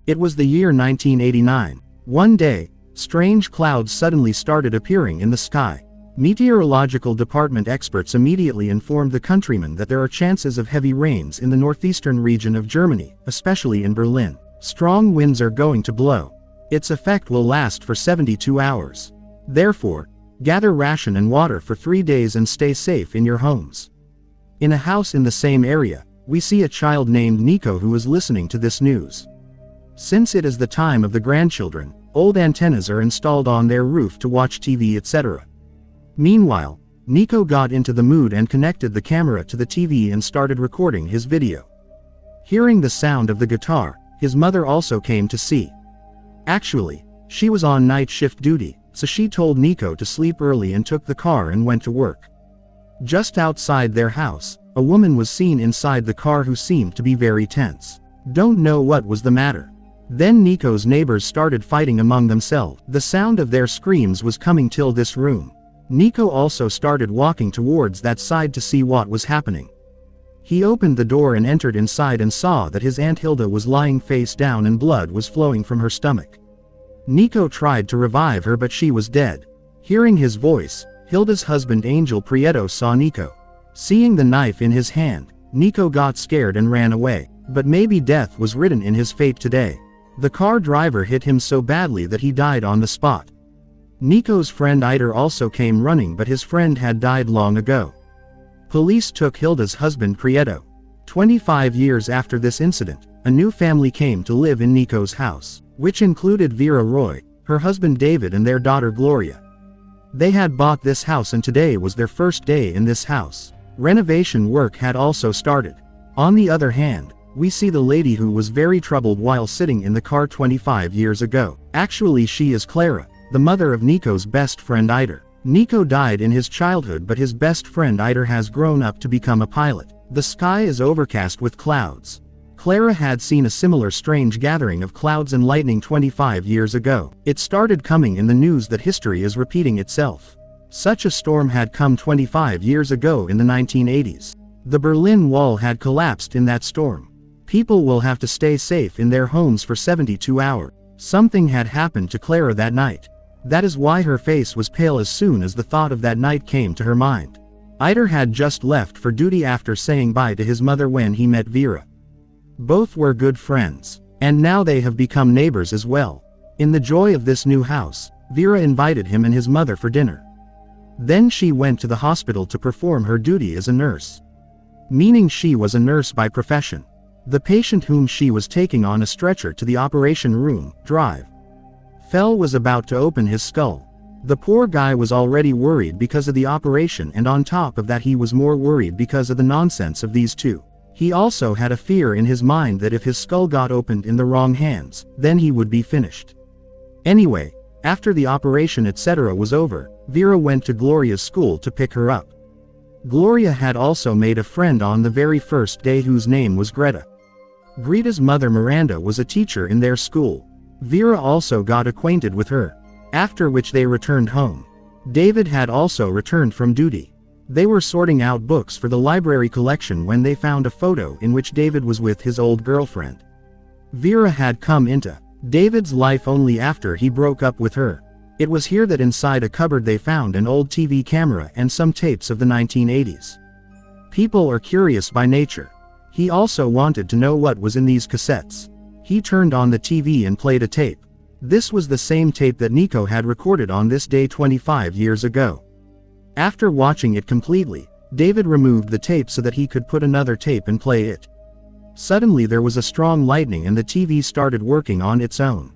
It was the year 1989. One day, strange clouds suddenly started appearing in the sky. Meteorological department experts immediately informed the countrymen that there are chances of heavy rains in the northeastern region of Germany, especially in Berlin. Strong winds are going to blow. Its effect will last for 72 hours. Therefore, gather ration and water for 3 days and stay safe in your homes. In a house in the same area, we see a child named Nico who is listening to this news. Since it is the time of the grandchildren, old antennas are installed on their roof to watch TV, etc. Meanwhile, Nico got into the mood and connected the camera to the TV and started recording his video. Hearing the sound of the guitar, his mother also came to see. Actually, she was on night shift duty, so she told Nico to sleep early and took the car and went to work. Just outside their house, a woman was seen inside the car who seemed to be very tense. Don't know what was the matter. Then Nico's neighbors started fighting among themselves. The sound of their screams was coming till this room. Nico also started walking towards that side to see what was happening. He opened the door and entered inside and saw that his Aunt Hilda was lying face down and blood was flowing from her stomach. Nico tried to revive her but she was dead. Hearing his voice, Hilda's husband Angel Prieto saw Nico. Seeing the knife in his hand, Nico got scared and ran away. But maybe death was written in his fate today. The car driver hit him so badly that he died on the spot. Nico's friend Eider also came running but his friend had died long ago. Police took Hilda's husband Prieto. 25 years after this incident, a new family came to live in Nico's house, which included Vera Roy, her husband David and their daughter Gloria. They had bought this house and today was their first day in this house. Renovation work had also started. On the other hand, we see the lady who was very troubled while sitting in the car 25 years ago. Actually she is Clara, the mother of Nico's best friend Eider. Nico died in his childhood but his best friend Eider has grown up to become a pilot. The sky is overcast with clouds. Clara had seen a similar strange gathering of clouds and lightning 25 years ago. It started coming in the news that history is repeating itself. Such a storm had come 25 years ago in the 1980s. The Berlin Wall had collapsed in that storm. People will have to stay safe in their homes for 72 hours. Something had happened to Clara that night. That is why her face was pale as soon as the thought of that night came to her mind. Eider had just left for duty after saying bye to his mother when he met Vera. Both were good friends, and now they have become neighbors as well. In the joy of this new house, Vera invited him and his mother for dinner. Then she went to the hospital to perform her duty as a nurse. Meaning she was a nurse by profession. The patient whom she was taking on a stretcher to the operation room, fell was about to open his skull. The poor guy was already worried because of the operation and on top of that he was more worried because of the nonsense of these two. He also had a fear in his mind that if his skull got opened in the wrong hands, then he would be finished. Anyway, after the operation etc. was over, Vera went to Gloria's school to pick her up. Gloria had also made a friend on the very first day whose name was Greta. Greta's mother Miranda was a teacher in their school. Vera also got acquainted with her. After which they returned home. David had also returned from duty. They were sorting out books for the library collection when they found a photo in which David was with his old girlfriend. Vera had come into David's life only after he broke up with her. It was here that inside a cupboard they found an old TV camera and some tapes of the 1980s. People are curious by nature. He also wanted to know what was in these cassettes. He turned on the TV and played a tape. This was the same tape that Nico had recorded on this day 25 years ago. After watching it completely, David removed the tape so that he could put another tape and play it. Suddenly there was a strong lightning and the TV started working on its own.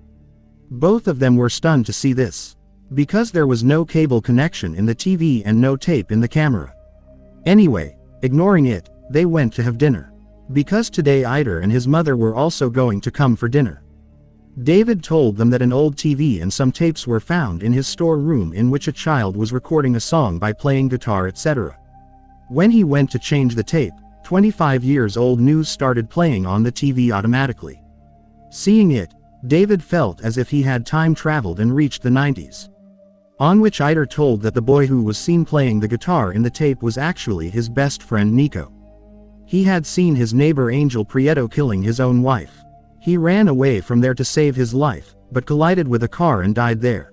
Both of them were stunned to see this. Because there was no cable connection in the TV and no tape in the camera. Anyway, ignoring it, they went to have dinner. Because today Eider and his mother were also going to come for dinner. David told them that an old TV and some tapes were found in his storeroom in which a child was recording a song by playing guitar etc. When he went to change the tape, 25 years old news started playing on the TV automatically. Seeing it, David felt as if he had time traveled and reached the 90s. On which Eider told that the boy who was seen playing the guitar in the tape was actually his best friend Nico. He had seen his neighbor Angel Prieto killing his own wife. He ran away from there to save his life, but collided with a car and died there.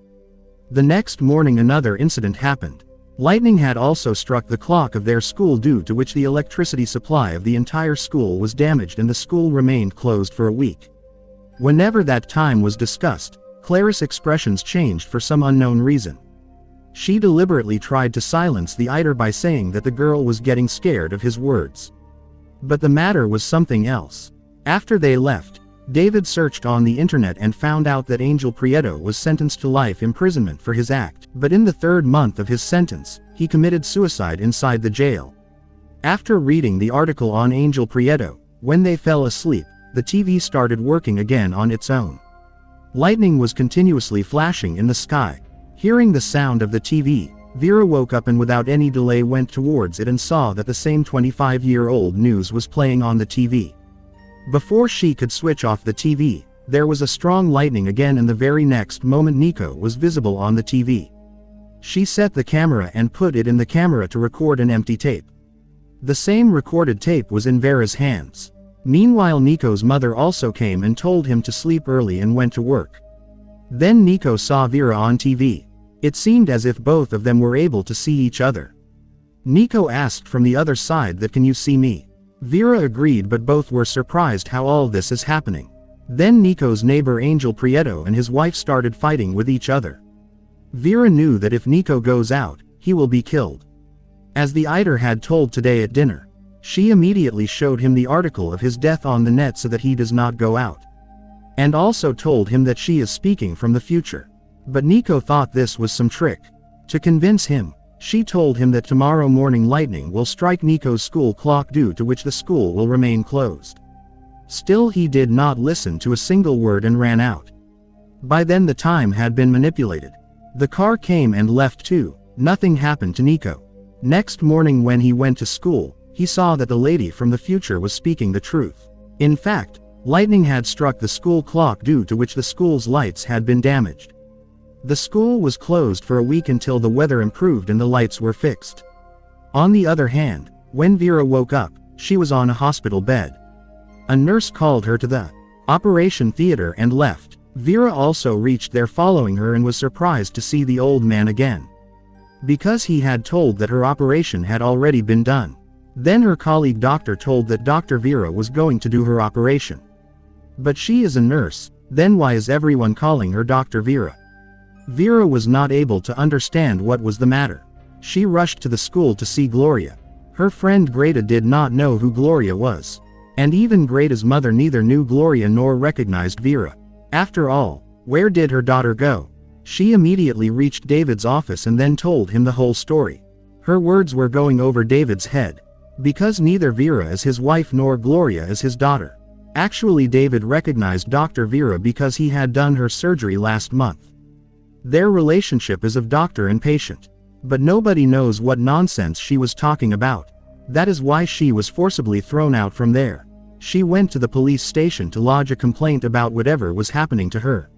The next morning another incident happened. Lightning had also struck the clock of their school, due to which the electricity supply of the entire school was damaged and the school remained closed for a week. Whenever that time was discussed, Clara's expressions changed for some unknown reason. She deliberately tried to silence the Eider by saying that the girl was getting scared of his words. But the matter was something else. After they left, David searched on the internet and found out that Angel Prieto was sentenced to life imprisonment for his act, but in the 3rd month of his sentence, he committed suicide inside the jail. After reading the article on Angel Prieto, when they fell asleep, the TV started working again on its own. Lightning was continuously flashing in the sky. Hearing the sound of the TV, Vera woke up and without any delay went towards it and saw that the same 25-year-old news was playing on the TV. Before she could switch off the TV, there was a strong lightning again, and the very next moment Eneko was visible on the TV. She set the camera and put it in the camera to record an empty tape. The same recorded tape was in Vera's hands. Meanwhile, Neko's mother also came and told him to sleep early and went to work. Then Eneko saw Vera on TV. It seemed as if both of them were able to see each other. Eneko asked from the other side that, "Can you see me?" Vera agreed, but both were surprised how all this is happening. Then Neko's neighbor Angel Prieto and his wife started fighting with each other. Vera knew that if Eneko goes out, he will be killed. As the Eider had told today at dinner, she immediately showed him the article of his death on the net so that he does not go out. And also told him that she is speaking from the future. But Eneko thought this was some trick. To convince him, she told him that tomorrow morning lightning will strike Neko's school clock, due to which the school will remain closed. Still he did not listen to a single word and ran out. By then the time had been manipulated. The car came and left too. Nothing happened to Eneko. Next morning when he went to school, he saw that the lady from the future was speaking the truth. In fact, lightning had struck the school clock, due to which the school's lights had been damaged. The school was closed for a week until the weather improved and the lights were fixed. On the other hand, when Vera woke up, she was on a hospital bed. A nurse called her to the operation theater and left. Vera also reached there following her and was surprised to see the old man again, because he had told that her operation had already been done. Then her colleague doctor told that Dr. Vera was going to do her operation. But she is a nurse, then why is everyone calling her Dr. Vera? Vera was not able to understand what was the matter. She rushed to the school to see Gloria. Her friend Greta did not know who Gloria was. And even Greta's mother neither knew Gloria nor recognized Vera. After all, where did her daughter go? She immediately reached David's office and then told him the whole story. Her words were going over David's head, because neither Vera is his wife nor Gloria is his daughter. Actually, David recognized Dr. Vera because he had done her surgery last month. Their relationship is of doctor and patient. But nobody knows what nonsense she was talking about. That is why she was forcibly thrown out from there. She went to the police station to lodge a complaint about whatever was happening to her.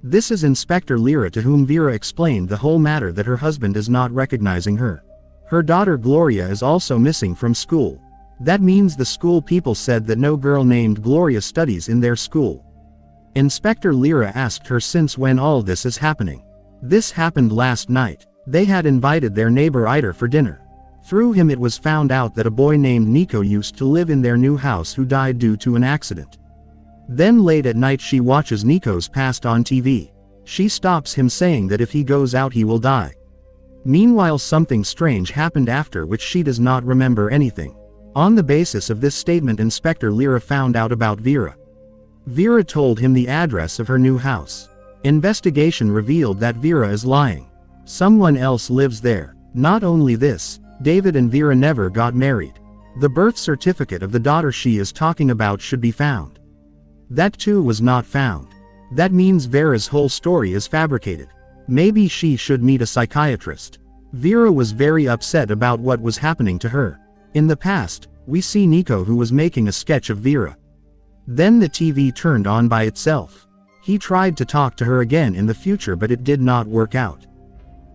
This is Inspector Lara, to whom Vera explained the whole matter, that her husband is not recognizing her. Her daughter Gloria is also missing from school. That means the school people said that no girl named Gloria studies in their school. Inspector Lara asked her since when all this is happening. This happened last night. They had invited their neighbor Eider for dinner. Through him it was found out that a boy named Eneko used to live in their new house who died due to an accident. Then late at night she watches Neko's past on TV. She stops him saying that if he goes out he will die. Meanwhile something strange happened after which she does not remember anything. On the basis of this statement Inspector Lara found out about Vera. Vera told him the address of her new house. Investigation revealed that Vera is lying. Someone else lives there. Not only this, David and Vera never got married. The birth certificate of the daughter she is talking about should be found. That too was not found. That means Vera's whole story is fabricated. Maybe she should meet a psychiatrist. Vera was very upset about what was happening to her. In the past, we see Eneko who was making a sketch of Vera. Then the TV turned on by itself. He tried to talk to her again in the future, but it did not work out.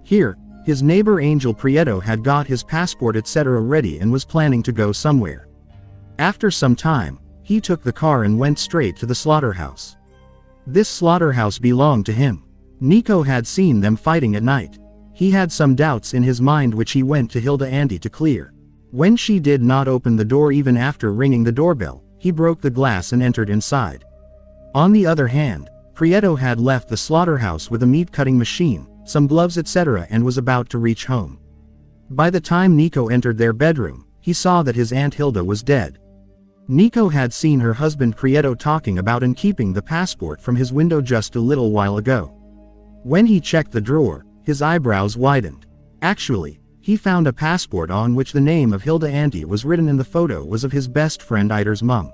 Here, his neighbor Angel Prieto had got his passport etc. ready and was planning to go somewhere. After some time, He took the car and went straight to the slaughterhouse. This slaughterhouse belonged to him. Eneko had seen them fighting at night. He had some doubts in his mind which he went to Hilda Andy to clear. When she did not open the door even after ringing the doorbell, he broke the glass and entered inside. On the other hand, Prieto had left the slaughterhouse with a meat-cutting machine, some gloves etc. and was about to reach home. By the time Eneko entered their bedroom, he saw that his Aunt Hilda was dead. Eneko had seen her husband Prieto talking about and keeping the passport from his window just a little while ago. When he checked the drawer, his eyebrows widened. Actually, he found a passport on which the name of Hilda Andy was written and the photo was of his best friend Ider's mum.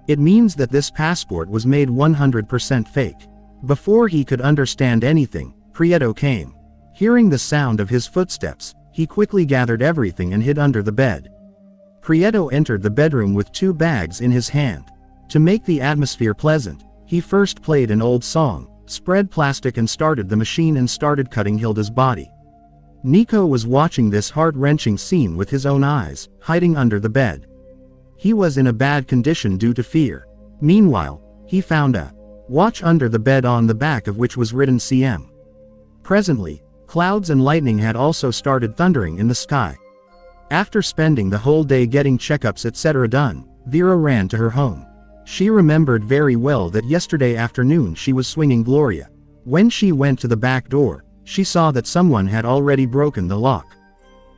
It means that this passport was made 100% fake. Before he could understand anything, Prieto came. Hearing the sound of his footsteps, he quickly gathered everything and hid under the bed. Prieto entered the bedroom with 2 bags in his hand. To make the atmosphere pleasant, he first played an old song, spread plastic and started the machine and started cutting Hilda's body. Eneko was watching this heart-wrenching scene with his own eyes, hiding under the bed. He was in a bad condition due to fear. Meanwhile, he found a watch under the bed on the back of which was written CM. Presently, clouds and lightning had also started thundering in the sky. After spending the whole day getting checkups etc. done, Vera ran to her home. She remembered very well that yesterday afternoon she was swinging Gloria. When she went to the back door, she saw that someone had already broken the lock.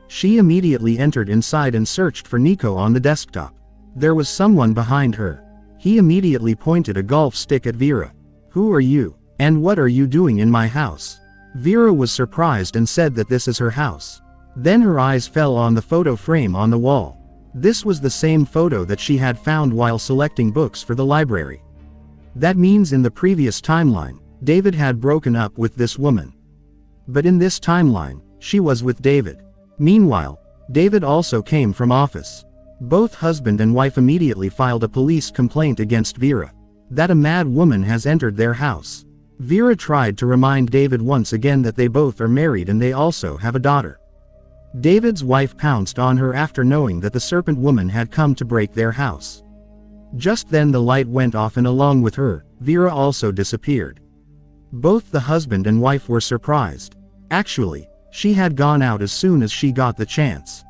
She immediately entered inside and searched for Eneko on the desktop. There was someone behind her. He immediately pointed a golf stick at Vera. "Who are you? And what are you doing in my house?" Vera was surprised and said that this is her house. Then her eyes fell on the photo frame on the wall. This was the same photo that she had found while selecting books for the library. That means in the previous timeline, David had broken up with this woman. But in this timeline, she was with David. Meanwhile, David also came from office. Both husband and wife immediately filed a police complaint against Vera. That a mad woman has entered their house. Vera tried to remind David once again that they both are married and they also have a daughter. David's wife pounced on her after knowing that the serpent woman had come to break their house. Just then the light went off and along with her, Vera also disappeared. Both the husband and wife were surprised. Actually, she had gone out as soon as she got the chance.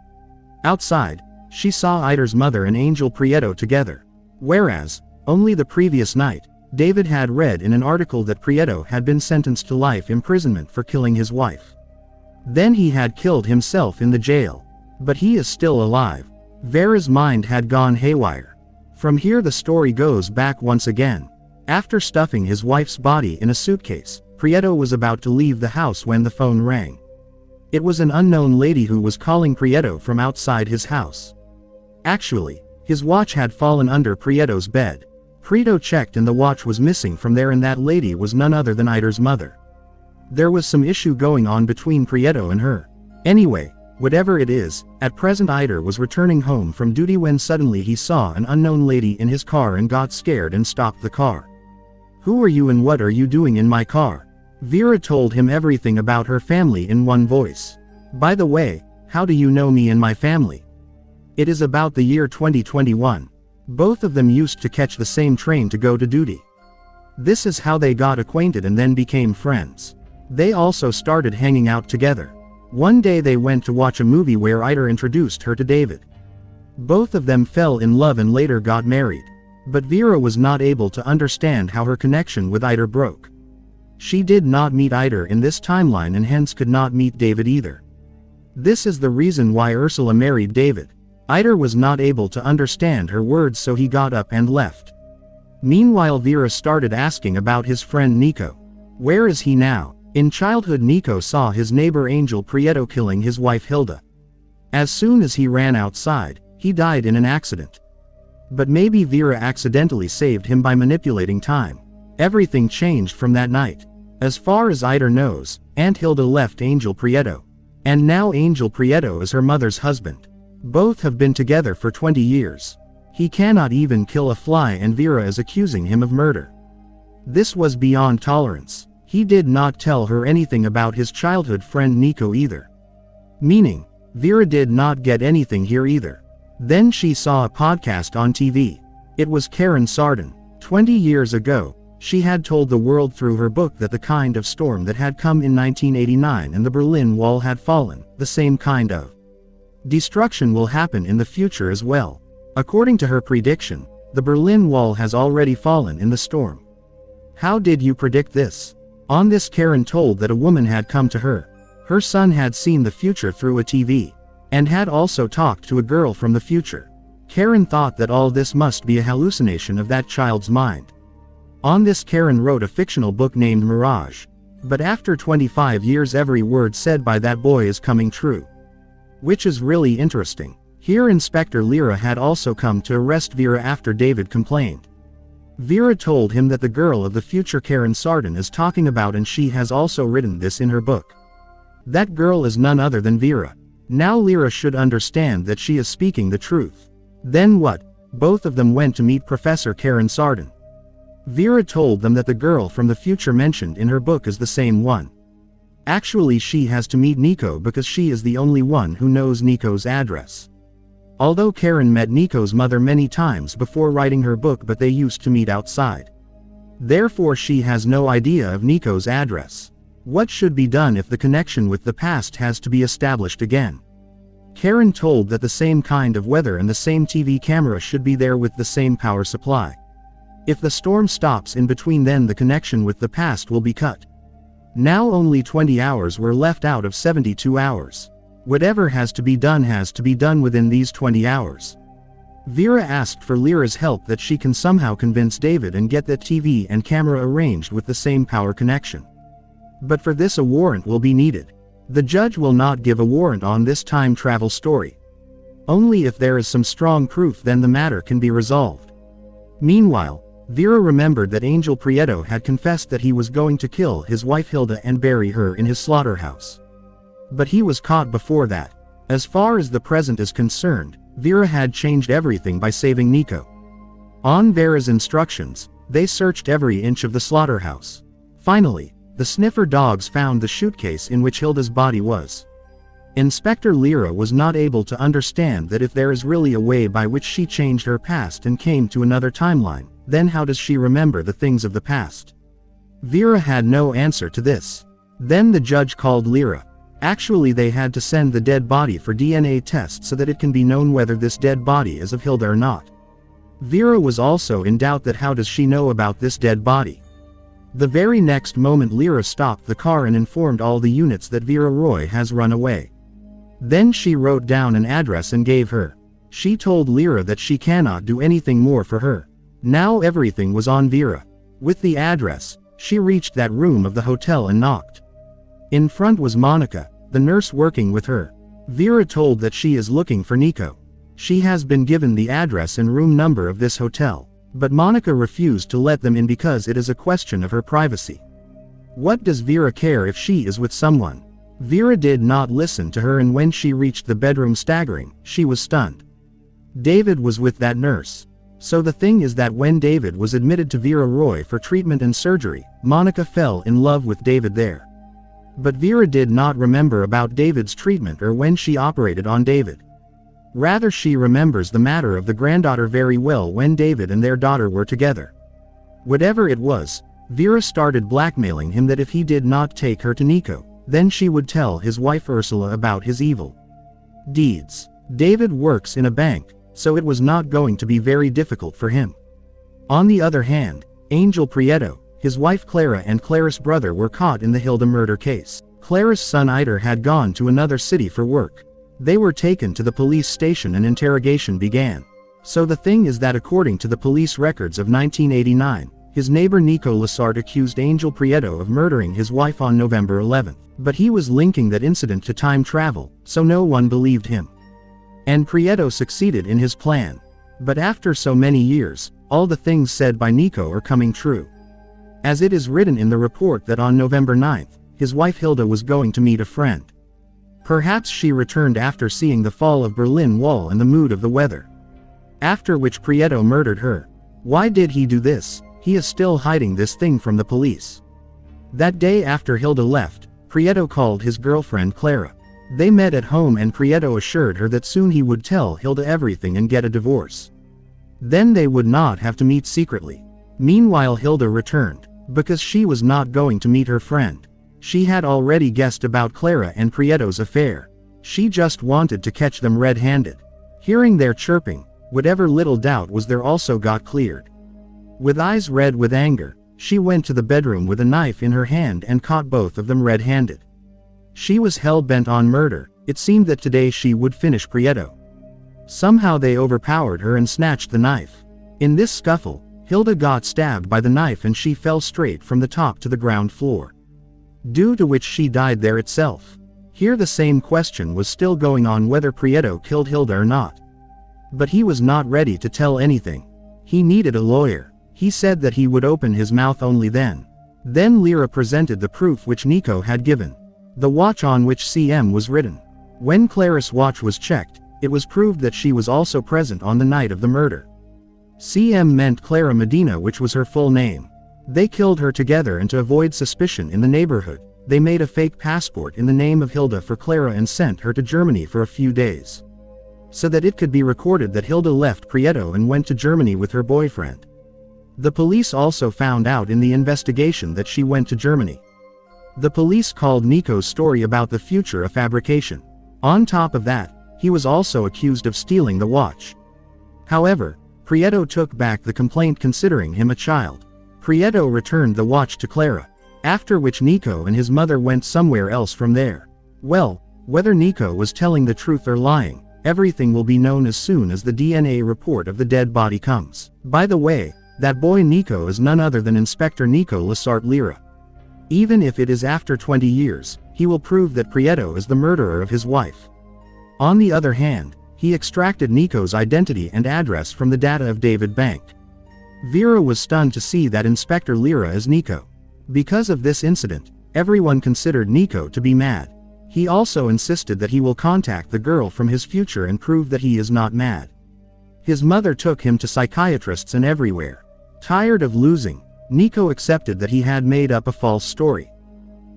Outside, she saw Ider's mother and Angel Prieto together. Whereas, only the previous night, David had read in an article that Prieto had been sentenced to life imprisonment for killing his wife. Then he had killed himself in the jail. But he is still alive. Vera's mind had gone haywire. From here the story goes back once again. After stuffing his wife's body in a suitcase, Prieto was about to leave the house when the phone rang. It was an unknown lady who was calling Prieto from outside his house. Actually, his watch had fallen under Prieto's bed. Prieto checked and the watch was missing from there and that lady was none other than Ider's mother. There was some issue going on between Prieto and her. Anyway, whatever it is, at present Ider was returning home from duty when suddenly he saw an unknown lady in his car and got scared and stopped the car. "Who are you and what are you doing in my car?" Vera told him everything about her family in one voice. "By the way, how do you know me and my family?" It is about the year 2021. Both of them used to catch the same train to go to duty. This is how they got acquainted and then became friends. They also started hanging out together. One day they went to watch a movie where Ider introduced her to David. Both of them fell in love and later got married. But Vera was not able to understand how her connection with Ider broke. She did not meet Ider in this timeline and hence could not meet David either. This is the reason why Ursula married David. Ider was not able to understand her words so he got up and left. Meanwhile Vera started asking about his friend Eneko. Where is he now? In childhood Eneko saw his neighbor Angel Prieto killing his wife Hilda. As soon as he ran outside, he died in an accident. But maybe Vera accidentally saved him by manipulating time. Everything changed from that night. As far as Ider knows, Aunt Hilda left Angel Prieto. And now Angel Prieto is her mother's husband. Both have been together for 20 years. He cannot even kill a fly and Vera is accusing him of murder. This was beyond tolerance. He did not tell her anything about his childhood friend Eneko either. Meaning, Vera did not get anything here either. Then she saw a podcast on TV. It was Karen Sardin. 20 years ago, she had told the world through her book that the kind of storm that had come in 1989 and the Berlin Wall had fallen, the same kind of destruction will happen in the future as well. According to her prediction, the Berlin Wall has already fallen in the storm. How did you predict this? On this, Karen told that a woman had come to her. Her son had seen the future through a TV, and had also talked to a girl from the future. Karen thought that all this must be a hallucination of that child's mind. On this, Karen wrote a fictional book named Mirage. But after 25 years, every word said by that boy is coming true. Which is really interesting. Here Inspector Lara had also come to arrest Vera after David complained. Vera told him that the girl of the future Karen Sardin is talking about, and she has also written this in her book. That girl is none other than Vera. Now Lara should understand that she is speaking the truth. Then what? Both of them went to meet Professor Karen Sardin. Vera told them that the girl from the future mentioned in her book is the same one. Actually, she has to meet Nico because she is the only one who knows Nico's address. Although Karen met Nico's mother many times before writing her book, but they used to meet outside. Therefore she has no idea of Nico's address. What should be done if the connection with the past has to be established again? Karen told that the same kind of weather and the same TV camera should be there with the same power supply. If the storm stops in between, then the connection with the past will be cut. Now only 20 hours were left out of 72 hours. Whatever has to be done within these 20 hours. Vera asked for Lara's help, that she can somehow convince David and get that TV and camera arranged with the same power connection. But for this a warrant will be needed. The judge will not give a warrant on this time travel story. Only if there is some strong proof, then the matter can be resolved. Meanwhile, Vera remembered that Angel Prieto had confessed that he was going to kill his wife Hilda and bury her in his slaughterhouse. But he was caught before that. As far as the present is concerned, Vera had changed everything by saving Nico. On Vera's instructions, they searched every inch of the slaughterhouse. Finally, the sniffer dogs found the suitcase in which Hilda's body was. Inspector Lara was not able to understand that if there is really a way by which she changed her past and came to another timeline, then how does she remember the things of the past? Vera had no answer to this. Then the judge called Lara. Actually, they had to send the dead body for DNA tests so that it can be known whether this dead body is of Hilda or not. Vera was also in doubt that how does she know about this dead body? The very next moment Lara stopped the car and informed all the units that Vera Roy has run away. Then she wrote down an address and gave her. She told Lara that she cannot do anything more for her. Now everything was on Vera. With the address, she reached that room of the hotel and knocked. In front was Monica, the nurse working with her. Vera told that she is looking for Nico. She has been given the address and room number of this hotel, but Monica refused to let them in because it is a question of her privacy. What does Vera care if she is with someone? Vera did not listen to her, and when she reached the bedroom staggering, she was stunned. David was with that nurse. So the thing is that when David was admitted to Vera Roy for treatment and surgery, Monica fell in love with David there. But Vera did not remember about David's treatment or when she operated on David. Rather, she remembers the matter of the granddaughter very well, when David and their daughter were together. Whatever it was, Vera started blackmailing him that if he did not take her to Nico, then she would tell his wife Ursula about his evil deeds. David works in a bank, so it was not going to be very difficult for him. On the other hand, Angel Prieto, his wife Clara and Clara's brother were caught in the Hilda murder case. Clara's son Ider had gone to another city for work. They were taken to the police station and interrogation began. So the thing is that according to the police records of 1989, his neighbor Nico Lissart accused Angel Prieto of murdering his wife on November 11th. But he was linking that incident to time travel, so no one believed him. And Prieto succeeded in his plan. But after so many years, all the things said by Nico are coming true. As it is written in the report that on November 9th, his wife Hilda was going to meet a friend. Perhaps she returned after seeing the fall of Berlin Wall and the mood of the weather. After which Prieto murdered her. Why did he do this? He is still hiding this thing from the police. That day after Hilda left, Prieto called his girlfriend Clara. They met at home and Prieto assured her that soon he would tell Hilda everything and get a divorce. Then they would not have to meet secretly. Meanwhile Hilda returned, because she was not going to meet her friend. She had already guessed about Clara and Prieto's affair. She just wanted to catch them red-handed. Hearing their chirping, whatever little doubt was there also got cleared. With eyes red with anger, she went to the bedroom with a knife in her hand and caught both of them red-handed. She was hell-bent on murder. It seemed that today she would finish Prieto. Somehow they overpowered her and snatched the knife. In this scuffle, Hilda got stabbed by the knife and she fell straight from the top to the ground floor. Due to which she died there itself. Here the same question was still going on whether Prieto killed Hilda or not. But he was not ready to tell anything. He needed a lawyer. He said that he would open his mouth only then. Then Lara presented the proof which Eneko had given. The watch on which CM was written. When Clara's watch was checked, it was proved that she was also present on the night of the murder. CM meant Clara Medina, which was her full name. They killed her together, and to avoid suspicion in the neighborhood, they made a fake passport in the name of Hilda for Clara and sent her to Germany for a few days. So that it could be recorded that Hilda left Prieto and went to Germany with her boyfriend. The police also found out in the investigation that she went to Germany. The police called Neko's story about the future a fabrication. On top of that, he was also accused of stealing the watch. However, Prieto took back the complaint considering him a child. Prieto returned the watch to Clara, after which Eneko and his mother went somewhere else from there. Well, whether Eneko was telling the truth or lying, everything will be known as soon as the DNA report of the dead body comes. By the way, that boy Eneko is none other than Inspector Eneko Lasart Lara. Even if it is after 20 years, he will prove that Prieto is the murderer of his wife. On the other hand, he extracted Neko's identity and address from the data of David Bank. Vera was stunned to see that Inspector Lara is Eneko. Because of this incident, everyone considered Eneko to be mad. He also insisted that he will contact the girl from his future and prove that he is not mad. His mother took him to psychiatrists and everywhere. Tired of losing, Eneko accepted that he had made up a false story.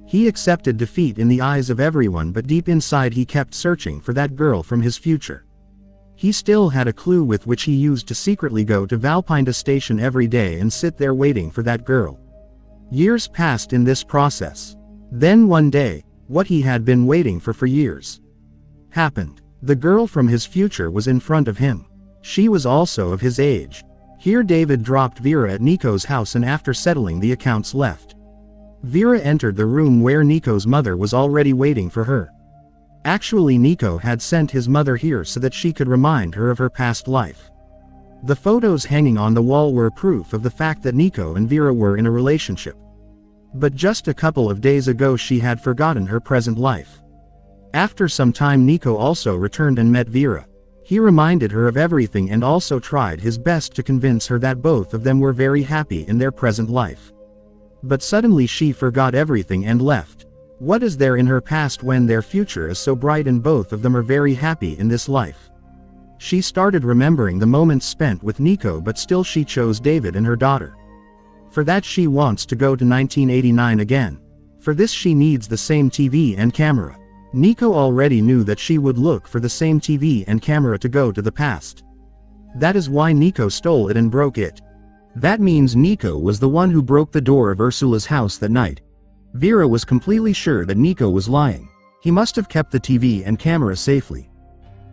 He accepted defeat in the eyes of everyone, but deep inside he kept searching for that girl from his future. He still had a clue with which he used to secretly go to Valpinda station every day and sit there waiting for that girl. Years passed in this process. Then one day, what he had been waiting for years happened. The girl from his future was in front of him. She was also of his age. Here David dropped Vera at Neko's house and after settling the accounts left. Vera entered the room where Neko's mother was already waiting for her. Actually, Eneko had sent his mother here so that she could remind her of her past life. The photos hanging on the wall were proof of the fact that Eneko and Vera were in a relationship. But just a couple of days ago she had forgotten her present life. After some time Eneko also returned and met Vera. He reminded her of everything and also tried his best to convince her that both of them were very happy in their present life. But suddenly she forgot everything and left. What is there in her past when their future is so bright and both of them are very happy in this life? She started remembering the moments spent with Eneko, but still she chose David and her daughter. For that she wants to go to 1989 again. For this she needs the same TV and camera. Eneko already knew that she would look for the same TV and camera to go to the past. That is why Eneko stole it and broke it. That means Eneko was the one who broke the door of Ursula's house that night. Vera was completely sure that Eneko was lying. He must have kept the TV and camera safely.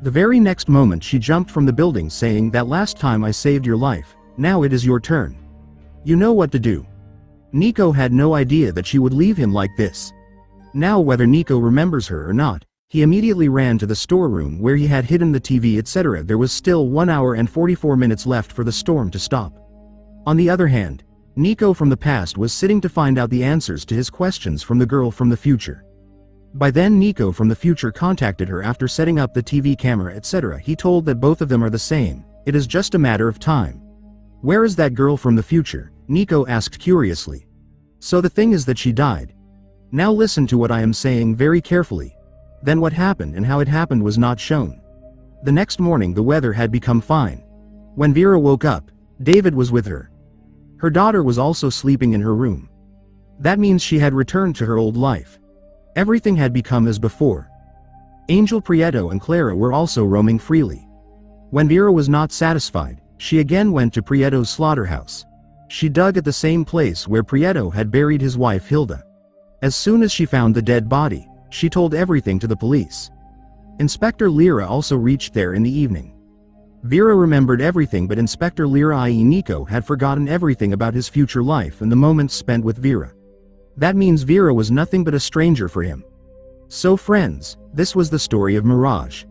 The very next moment she jumped from the building saying that last time I saved your life, now it is your turn. You know what to do. Eneko had no idea that she would leave him like this. Now whether Eneko remembers her or not, he immediately ran to the storeroom where he had hidden the TV etc. There was still 1 hour and 44 minutes left for the storm to stop. On the other hand, Eneko from the past was sitting to find out the answers to his questions from the girl from the future. By then Eneko from the future contacted her after setting up the TV camera etc. He told that both of them are the same, it is just a matter of time. Where is that girl from the future? Eneko asked curiously. So the thing is that she died. Now listen to what I am saying very carefully. Then what happened and how it happened was not shown. The next morning the weather had become fine. When Vera woke up, David was with her. Her daughter was also sleeping in her room. That means she had returned to her old life. Everything had become as before. Angel Prieto and Clara were also roaming freely. When Vera was not satisfied, She again went to Prieto's slaughterhouse. She dug at the same place where Prieto had buried his wife Hilda. As soon as she found the dead body, she told everything to the police. Inspector Lara also reached there in the evening. Vera remembered everything, but Inspector Lara i.e. Eneko had forgotten everything about his future life and the moments spent with Vera. That means Vera was nothing but a stranger for him. So friends, this was the story of Mirage.